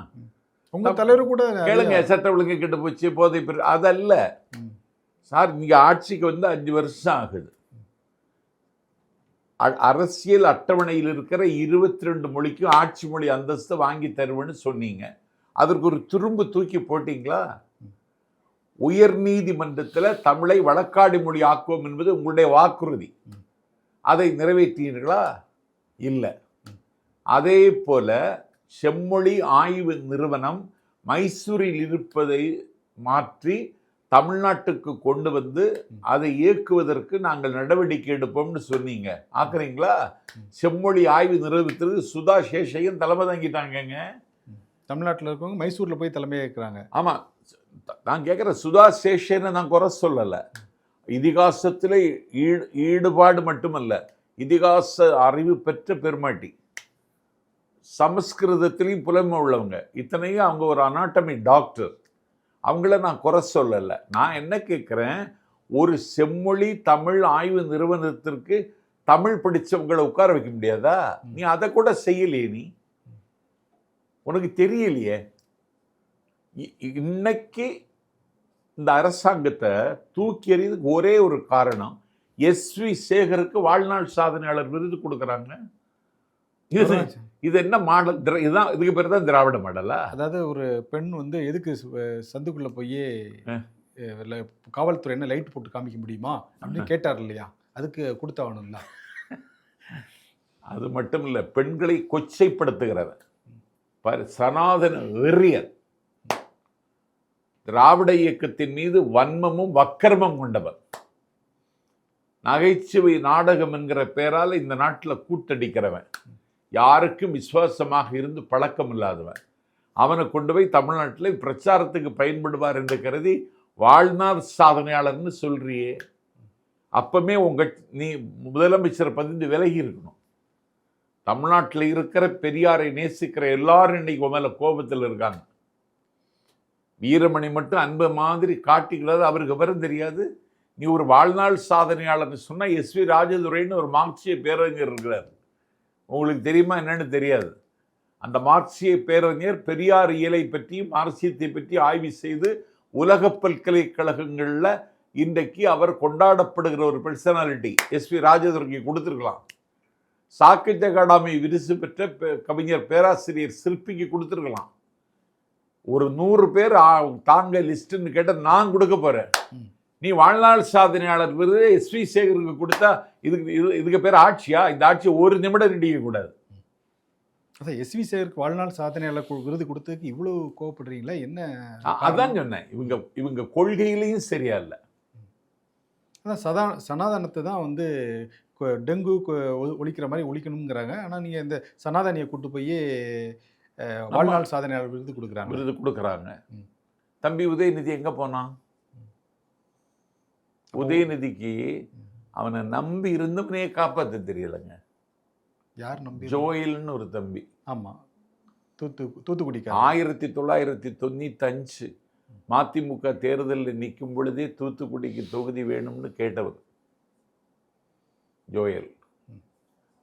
உங்க தலைவர் கூட கேளுங்க, சட்ட ஒழுங்கு கெட்டு போச்சு, போதை அதல்ல சார். நீங்க ஆட்சிக்கு வந்து 5 வருஷம் ஆகுது. அரசியல் அட்டவணையில் இருக்கிற 22 மொழிக்கும் ஆட்சி மொழி அந்தஸ்து வாங்கி தருவேன்னு சொன்னீங்க. அதற்கு ஒரு துரும்பு தூக்கி போட்டீங்களா? உயர் நீதிமன்றத்தில் தமிழை வழக்காடு மொழி ஆக்குவோம் என்பது உங்களுடைய வாக்குறுதி. அதை நிறைவேற்றீர்களா? இல்லை. அதே போல செம்மொழி ஆய்வு நிறுவனம் மைசூரில் இருப்பதை மாற்றி தமிழ்நாட்டுக்கு கொண்டு வந்து அதை இயக்குவதற்கு நாங்கள் நடவடிக்கை எடுப்போம்னு சொன்னீங்க. ஆக்குறீங்களா? செம்மொழி ஆய்வு நிறுவனத்திற்கு சுதா சேஷையும் தலைமை தாங்கிட்டாங்க. தமிழ்நாட்டில் இருக்கவங்க மைசூரில் போய் தலைமை ஏற்கிறாங்க. ஆமாம், நான் கேட்குற சுதா சேஷனை நான் குறை சொல்லலை. இதிகாசத்தில் ஈடுபாடு மட்டுமல்ல, இதிகாச அறிவு பெற்ற பெருமாட்டி, சமஸ்கிருதத்திலையும் புலமை உள்ளவங்க. இத்தனையும் அவங்க ஒரு அனாட்டமி டாக்டர். அவங்கள நான் குறை சொல்லலை. நான் என்ன கேட்குறேன், ஒரு செம்மொழி தமிழ் ஆய்வு நிறுவனத்திற்கு தமிழ் படித்தவங்களை உட்கார வைக்க முடியாதா? நீ அதை கூட செய்யலையே. நீ உனக்கு தெரியலையே. இன்னைக்கு இந்த அரசாங்கத்தை தூக்கி எறியதுக்கு ஒரே ஒரு காரணம், SV சேகருக்கு வாழ்நாள் சாதனையாளர் விருது கொடுக்குறாங்க. இது என்ன மாடல்? இதுதான், இதுக்கு பேர் தான் திராவிட மாடலா? அதாவது ஒரு பெண் வந்து எதுக்கு சந்துக்குள்ள போய் காவல்துறை என்ன லைட் போட்டு காமிக்க முடியுமா அப்படின்னு கேட்டார் இல்லையா? அதுக்கு கொடுத்தாகணும்ல. அது மட்டும் இல்லை, பெண்களை கொச்சைப்படுத்துகிறவர் சனாதன வெறியர், திராவிட இயக்கத்தின் மீது வன்மமும் வக்கரமும் கொண்டவர், நகைச்சுவை நாடகம் என்கிற பெயரால் இந்த நாட்டில் கூட்டடிக்கிறவன், யாருக்கும் விசுவாசமாக இருந்து பழக்கம் இல்லாதவன், அவனை கொண்டு போய் தமிழ்நாட்டில் பிரச்சாரத்துக்கு பயன்படுவார் என்று கருதி வாழ்நாள் சாதனையாளர்னு சொல்றியே. அப்பமே நீ முதலமைச்சர் பதிந்து விலகி இருக்கணும். தமிழ்நாட்டில் இருக்கிற பெரியாரை நேசிக்கிற எல்லாரும் இன்னைக்கு மேல கோபத்தில் இருக்காங்க. வீரமணி மட்டும் அன்பு மாதிரி காட்டிக்கிறது அவருக்கு விவரம் தெரியாது. நீ ஒரு வாழ்நாள் சாதனையாளர்னு சொன்னால் SV ராஜதுரைன்னு ஒரு மார்க்சிய பேரறிஞர் இருக்கிறார். உங்களுக்கு தெரியுமா என்னன்னு தெரியாது. அந்த மார்க்சிய பேரறிஞர் பெரியார் இயலை பற்றி மார்க்சியத்தை பற்றி ஆய்வு செய்து உலக பல்கலைக்கழகங்களில் இன்றைக்கு அவர் கொண்டாடப்படுகிற ஒரு பர்சனாலிட்டி. SV ராஜதுரைக்கு கொடுத்துருக்கலாம். சாகித்ய அகாடமி விருது பெற்ற கவிஞர் பேராசிரியர் சிற்பிக்கு கொடுத்துருக்கலாம். ஒரு 100 பேர் தாங்க லிஸ்ட்டுன்னு கேட்டால் நான் கொடுக்க போகிறேன். நீ வாழ்நாள் சாதனையாளர் விருது எஸ்வி சேகருக்கு கொடுத்தா இதுக்கு பேர் ஆட்சியா? இந்த ஆட்சி ஒரு நிமிடம் நீடிக்க கூடாது. அதான் எஸ்வி சேகருக்கு வாழ்நாள் சாதனையாளர் விருது கொடுத்ததுக்கு இவ்வளவு கோவப்படுறீங்களா? என்ன? அதான் சொன்னேன், இவங்க கொள்கையிலையும் சரியா இல்லை. அதான் சனாதனத்தை தான் வந்து டெங்கு ஒழிக்கிற மாதிரி ஒழிக்கணுங்கிறாங்க. ஆனால் நீங்கள் இந்த சனாதனியை கூட்டு போய் வாழ்நாள் சாதனையாளர் விருது கொடுக்குறாங்க. தம்பி உதயநிதி எங்கே போனான்? உதயநிதிக்கு அவனை நம்பி இருந்தவனையே காப்பாற்ற தெரியலைங்க. யார் நம்பி? ஜோயல்னு ஒரு தம்பி. ஆமாம், தூத்துக்குடி. 1995 மதிமுக தேர்தலில் நிற்கும் பொழுதே தூத்துக்குடிக்கு தொகுதி வேணும்னு கேட்டவர் ஜோயல்.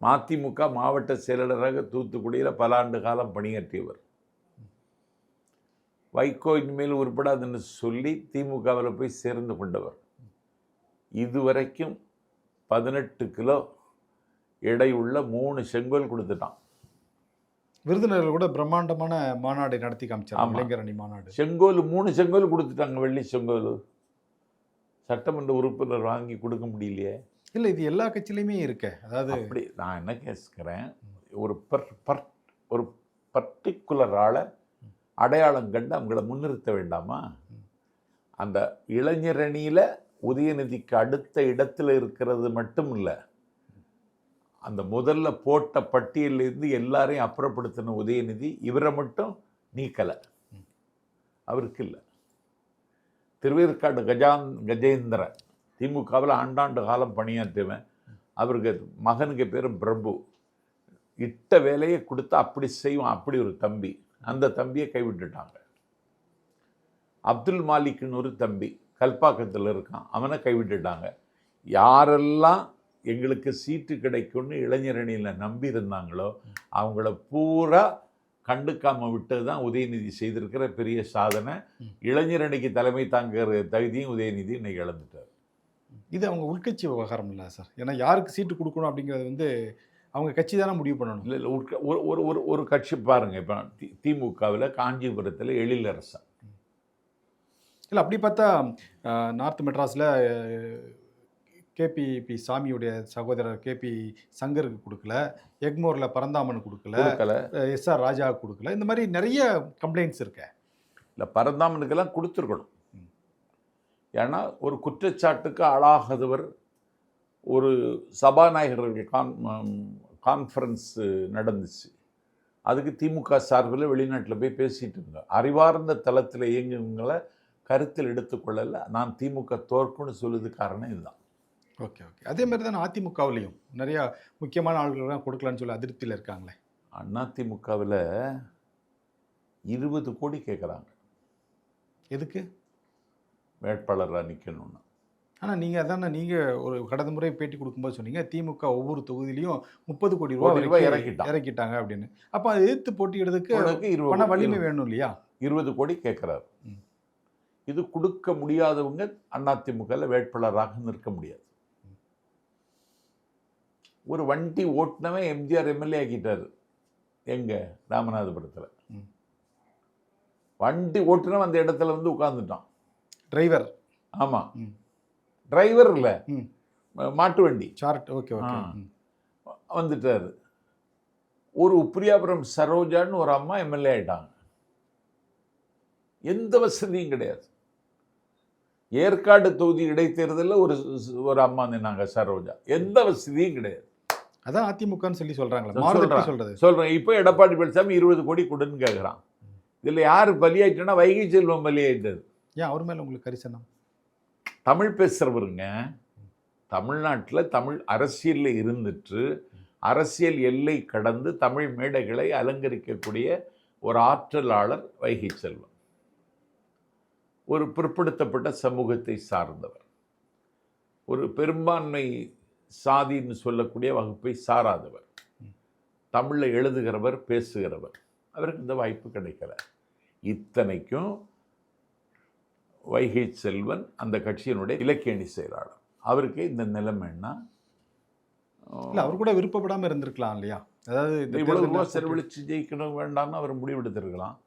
மதிமுக மாவட்ட செயலாளராக தூத்துக்குடியில் பல ஆண்டு காலம் பணியாற்றியவர். வைகோ இனிமேல் உருப்படாதுன்னு சொல்லி திமுகவில் போய் சேர்ந்து கொண்டவர். இதுவரைக்கும் 18 கிலோ எடையுள்ள 3 செங்கோல் கொடுத்துட்டான். விருதுநகரில் கூட பிரம்மாண்டமான மாநாடு நடத்தி காமிச்சாங்க, இளைஞரணி மாநாடு. செங்கோல் 3 செங்கோல் கொடுத்துட்டாங்க, வெள்ளி செங்கோல். சட்டமன்ற உறுப்பினர் வாங்கி கொடுக்க முடியலையே. இல்லை, இது எல்லா கட்சியிலையுமே இருக்க. அதாவது அப்படி நான் என்ன கேட்குறேன், ஒரு பர்டிகுலர் ஆளை அடையாளம் கண்டு அவங்கள முன்னிறுத்த வேண்டாமா? அந்த இளைஞரணியில் உதயநிதிக்கு அடுத்த இடத்துல இருக்கிறது மட்டும் இல்லை, அந்த முதல்ல போட்ட பட்டியலிருந்து எல்லாரையும் அப்புறப்படுத்தின உதயநிதி இவரை மட்டும் நீக்கலை. அவருக்கு இல்லை. திருவேற்காடு கஜேந்திர திமுகவில் ஆண்டாண்டு காலம் பணியாற்றுவேன். அவருக்கு மகனுக்கு பேர் பிரபு. இட்ட வேலையை கொடுத்தா அப்படி செய்வான், அப்படி ஒரு தம்பி. அந்த தம்பியை கைவிட்டுட்டாங்க. அப்துல் மாலிக்னு ஒரு தம்பி கல்பாக்கத்தில் இருக்கான், அவனை கைவிட்டுட்டாங்க. யாரெல்லாம் எங்களுக்கு சீட்டு கிடைக்கும்னு இளைஞரணியில் நம்பி இருந்தாங்களோ அவங்கள பூரா கண்டுக்காமல் விட்டது தான் உதயநிதி செய்திருக்கிற பெரிய சாதனை. இளைஞரணிக்கு தலைமை தாங்குகிற தகுதியும் உதயநிதி இன்னைக்கு இழந்துட்டார். இது அவங்க உள்கட்சி விவகாரம் இல்லை சார். ஏன்னா யாருக்கு சீட்டு கொடுக்கணும் அப்படிங்கிறது வந்து அவங்க கட்சி தானே முடிவு பண்ணணும். இல்லை ஒரு கட்சி பாருங்கள், இப்போ திமுகவில் காஞ்சிபுரத்தில் எழிலரசன். இல்லை, அப்படி பார்த்தா நார்த் மெட்ராஸில் கேபி சாமியுடைய சகோதரர் கேபி சங்கருக்கு கொடுக்கல, எக்மோரில் பரந்தாமனுக்கு கொடுக்கல, எஸ்ஆர் ராஜாவுக்கு கொடுக்கல. இந்த மாதிரி நிறைய கம்ப்ளைண்ட்ஸ் இருக்க. இல்லை, பரந்தாமனுக்கெல்லாம் கொடுத்துருக்கணும். ஏன்னா ஒரு குற்றச்சாட்டுக்கு ஆளாகாதவர். ஒரு சபாநாயகர்கள் கான்ஃபரன்ஸ் நடந்துச்சு, அதுக்கு திமுக சார்பில் வெளிநாட்டில் போய் பேசிகிட்டு இருந்தோம். அறிவார்ந்த தளத்தில் இயங்குவங்களை கருத்தில் எடுத்துக்கொள்ளலை. நான் திமுக தோற்குன்னு சொல்லுது காரணம் இதுதான். ஓகே. அதே மாதிரி தான் அதிமுகவிலையும் நிறையா முக்கியமான ஆள்கள்லாம் கொடுக்கலான்னு சொல்லி அதிருப்தியில் இருக்காங்களே. அதிமுகவில் 20 கோடி கேட்குறாங்க. எதுக்கு? வேட்பாளராக நிற்கணும்னு. ஆனால் நீங்கள் நீங்கள் ஒரு கடந்த முறை பேட்டி கொடுக்கும்போது சொன்னீங்க திமுக ஒவ்வொரு தொகுதியிலையும் 30 கோடி ரூபாய் இறக்கிட்டாங்க அப்படின்னு. அப்போ அதை எதிர்த்து போட்டியிடுறதுக்கு பண வலிமை வேணும் இல்லையா? 20 கோடி கேட்குறாரு. இது கொடுக்க முடியாதவங்க அதிமுகவில் வேட்பாளராக நிற்க முடியாது. ஒரு வண்டி ஓட்டுனவன் எம்ஜிஆர் எம்எல்ஏ ஆக்கிட்டாரு. எங்க? ராமநாதபுரத்தில். வண்டி ஓட்டுனவன் அந்த இடத்துல வந்து உட்கார்ந்துட்டான். டிரைவர். ஆமாம், டிரைவர் இல்லை, மாட்டு வண்டி சார்ட். ஓகே வந்துட்டாரு. ஒரு உப்பிரியாபுரம் சரோஜான்னு ஒரு அம்மா எம்எல்ஏ ஆயிட்டாங்க. எந்த வசதியும் கிடையாது. ஏற்காடு தொகுதி இடைத்தேர்தலில் ஒரு அம்மா நின்னாங்க, சரோஜா. எந்த வசதியும் கிடையாது. அதான் அதிமுகன்னு சொல்லி சொல்றாங்க. சொல்றேன். இப்போ எடப்பாடி பழனிசாமி 20 கோடி கொடுன்னு கேட்குறான். இதில் யார் பலியாயிட்டோன்னா வைகை செல்வம் பலியாயிட்டது. ஏன் அவர் மேலே உங்களுக்கு கரிசனம்? தமிழ் பேசுகிறவருங்க. தமிழ்நாட்டில் தமிழ் அரசியலில் இருந்துட்டு அரசியல் எல்லை கடந்து தமிழ் மேடைகளை அலங்கரிக்கக்கூடிய ஒரு ஆற்றலாளர் வைகை செல்வம். ஒரு பிற்படுத்தப்பட்ட சமூகத்தை சார்ந்தவர், ஒரு பெரும்பான்மை சாதின்னு சொல்லக்கூடிய வகுப்பை சாராதவர், தமிழில் எழுதுகிறவர், பேசுகிறவர். அவருக்கு இந்த வாய்ப்பு கிடைக்கல. இத்தனைக்கும் வைகை செல்வன் அந்த கட்சியினுடைய இலக்கியணி செயலாளர். அவருக்கு இந்த நிலைமைன்னா இல்லை, அவர் கூட விருப்பப்படாமல் இருந்திருக்கலாம் இல்லையா? அதாவது இவ்வளவு ரூபா செலவழித்து ஜெயிக்கணும் வேண்டாம்னு அவர் முடிவெடுத்திருக்கலாம்.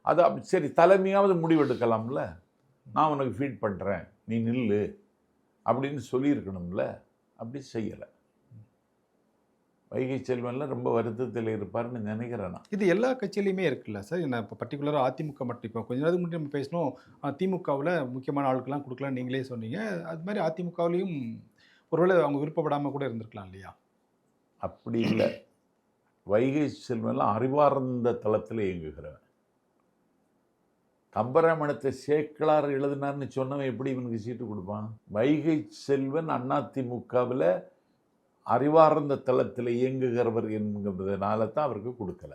அது சரி, தலைமையாவது முடிவெடுக்கலாம்ல. நான் உனக்கு ஃபீட் பண்ணுறேன், நீ நில்லு அப்படின்னு சொல்லியிருக்கணும்ல, அப்படி செய்யலை. வைகை செல்வன்லாம் ரொம்ப வருத்தத்தில் இருப்பார்னு நினைக்கிறேன் நான். இது எல்லா கட்சியிலையுமே இருக்குல்ல சார். நான் இப்போ பர்ட்டிகுலராக அதிமுக மட்டும் இப்போ கொஞ்ச நேரத்துக்கு முன்னாடி நம்ம பேசினோம், திமுகவில் முக்கியமான ஆளுக்கெல்லாம் கொடுக்கலாம்னு நீங்களே சொன்னீங்க. அது மாதிரி அதிமுகவிலையும் ஒருவேளை அவங்க விருப்பப்படாமல் கூட இருந்திருக்கலாம் இல்லையா? அப்படி இல்லை. வைகை செல்வன்லாம் அறிவார்ந்த தளத்தில் இயங்குகிறவன். கம்பராமாயணத்தை சேக்கிழார் எழுதினார்னு சொன்னவன் எப்படி இவனுக்கு சீட்டு கொடுப்பான்? வைகை செல்வன் அதிமுகவில் அறிவார்ந்த தளத்தில் இயங்குகிறவர் என்கிறதுனால தான் அவருக்கு கொடுக்கல.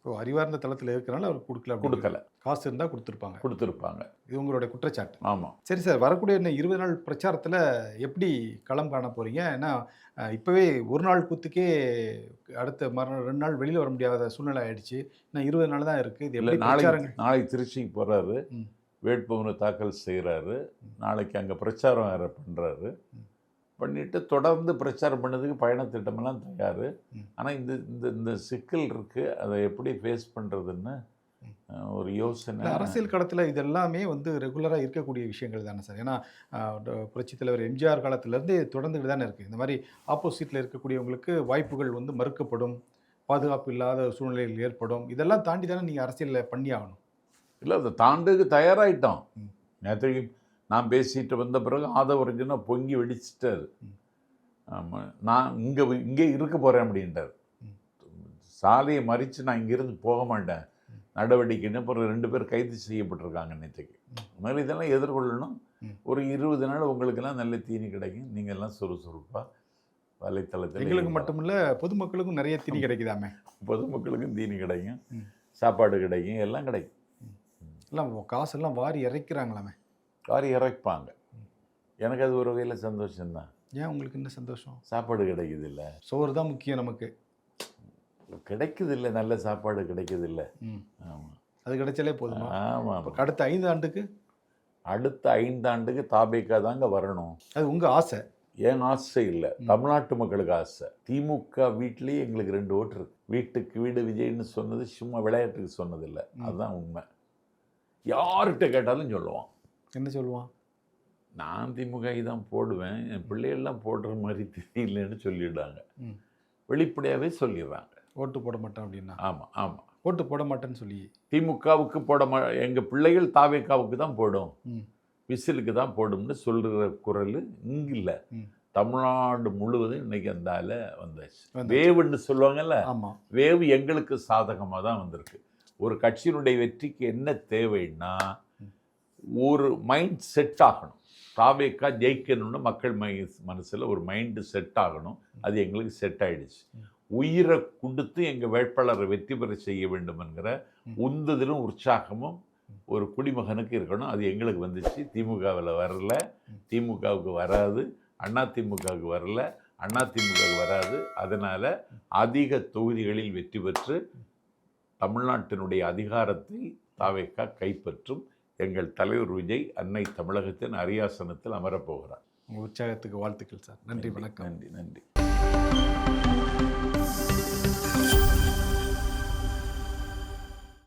ஓ, அறிவார்ந்த தளத்தில் இருக்கிறனால அவருக்கு கொடுக்கல. காசு இருந்தால் கொடுத்துருப்பாங்க. இது உங்களுடைய குற்றச்சாட்டு. ஆமாம். சரி சார், வரக்கூடிய இன்னும் 20 நாள் பிரச்சாரத்தில் எப்படி களம் காண போகிறீங்க? ஏன்னா இப்போவே ஒரு நாள் கூத்துக்கே அடுத்த மறுநாள் 2 நாள் வெளியில் வர முடியாத சூழ்நிலை ஆயிடுச்சு. இன்னும் 20 நாள் தான் இருக்குது. இது எப்படி பிரச்சாரங்கள்? நாளைக்கு திருச்சிக்கு போகிறாரு, வேட்புமனு தாக்கல் செய்கிறாரு. நாளைக்கு அங்கே பிரச்சாரம் வேறு பண்ணுறாரு. பண்ணிவிட்டு தொடர்ந்து பிரச்சாரம் பண்ணதுக்கு பயணத்திட்டமெல்லாம் தயார். ஆனால் இந்த இந்த இந்த சிக்கல் இருக்குது, அதை எப்படி ஃபேஸ் பண்ணுறதுன்னு ஒரு யோசனை. அரசியல் களத்தில் இது எல்லாமே வந்து ரெகுலராக இருக்கக்கூடிய விஷயங்கள் தானே சார். ஏன்னா புரட்சித் தலைவர் எம்ஜிஆர் காலத்திலேருந்து தொடர்ந்துட்டு தானே இருக்குது. இந்த மாதிரி ஆப்போசிட்டில் இருக்கக்கூடியவங்களுக்கு வாய்ப்புகள் வந்து மறுக்கப்படும், பாதுகாப்பு இல்லாத சூழ்நிலைகள் ஏற்படும். இதெல்லாம் தாண்டி தானே நீங்கள் அரசியலில் பண்ணி ஆகணும். இல்லை, அதை தாண்டுக்கு தயாராகிட்டோம். நேற்றைக்கு நான் பேசிட்டு வந்த பிறகு ஆதவர்ஜுனா பொங்கி வெடிச்சிட்டாரு. ஆமாம், நான் இங்கே இருக்க போகிறேன் அப்படின்ட்டார். சாலையை மறித்து நான் இங்கேருந்து போக மாட்டேன் நடவடிக்கைன்னு. அப்புறம் 2 பேர் கைது செய்யப்பட்டிருக்காங்க நேற்றுக்கு. அது மாதிரி இதெல்லாம் எதிர்கொள்ளணும். ஒரு 20 நாள் உங்களுக்கெல்லாம் நல்ல தீனி கிடைக்கும். நீங்கள் எல்லாம் சுறுசுறுப்பாக வலைத்தளத்தில். எங்களுக்கு மட்டுமில்ல, பொதுமக்களுக்கும் நிறைய தீனி கிடைக்குதாமே. பொதுமக்களுக்கும் தீனி கிடைக்கும், சாப்பாடு கிடைக்கும், எல்லாம் கிடைக்கும். எல்லாம் காசெல்லாம் வாரி இறைக்கிறாங்களாமே. வாரி இறைப்பாங்க. எனக்கு அது ஒரு வகையில் சந்தோஷம்தான். ஏன் உங்களுக்கு என்ன சந்தோஷம்? சாப்பாடு கிடைக்குது இல்லை, சோறு தான் முக்கியம் நமக்கு. கிடைக்குது இல்லை, நல்ல சாப்பாடு கிடைக்குது இல்லை. ஆமாம், அது கிடைச்சாலே போதுமா? ஆமாம். அடுத்த 5 ஆண்டுக்கு அடுத்த 5 ஆண்டுக்கு தாபேக்கா தாங்க வரணும். அது உங்கள் ஆசை? ஏன் ஆசை இல்லை, தமிழ்நாட்டு மக்களுக்கு ஆசை. திமுக வீட்லேயே எங்களுக்கு 2 ஓட்டு இருக்கு. வீட்டுக்கு வீடு விஜய்னு சொன்னது சும்மா விளையாட்டுக்கு சொன்னதில்லை, அதுதான் உண்மை. யார்கிட்ட கேட்டாலும் சொல்லுவான். என்ன சொல்லுவான்? நான் திமுக தான் போடுவேன், என் பிள்ளைகள்லாம் போடுற மாதிரி தெரியலன்னு சொல்லிவிடாங்க. வெளிப்படையாகவே சொல்லிடுறாங்க. ஓட்டு போட மாட்டேன் அப்படின்னா? ஆமாம் ஆமாம், ஓட்டு போட மாட்டேன்னு சொல்லி திமுகவுக்கு எங்கள் பிள்ளைகள் தாவேக்காவுக்கு தான் போடும், விசிலுக்கு தான் போடும்னு சொல்கிற குரல் இங்கே இல்லை, தமிழ்நாடு முழுவதும் இன்னைக்கு அந்த வந்தாச்சு. வேவுன்னு சொல்லுவாங்கல்ல, வேவு எங்களுக்கு சாதகமாக தான் வந்திருக்கு. ஒரு கட்சியினுடைய வெற்றிக்கு என்ன தேவைன்னா ஒரு மைண்ட் செட் ஆகணும். தாவேக்கா ஜெயிக்கணும்னு மக்கள் மனசில் ஒரு மைண்டு செட் ஆகணும். அது எங்களுக்கு செட் ஆகிடுச்சு. உயிரை கொடுத்து எங்கள் வேட்பாளரை வெற்றி பெற செய்ய வேண்டும் என்கிற உந்துதலும் உற்சாகமும் ஒரு குடிமகனுக்கு இருக்கணும். அது எங்களுக்கு வந்துச்சு. திமுகவில் வரல, திமுகவுக்கு வராது, அதிமுகவுக்கு வரல, அதிமுகவுக்கு வராது. அதனால் அதிக தொகுதிகளில் வெற்றி பெற்று தமிழ்நாட்டினுடைய அதிகாரத்தை தாவேக்கா கைப்பற்றும். எங்கள் தலைவர் விஜய் அன்னை தமிழகத்தின் அரியாசனத்தில் அமரப்போகிறார். உங்கள் உற்சாகத்துக்கு வாழ்த்துக்கள் சார். நன்றி, வணக்கம். நன்றி.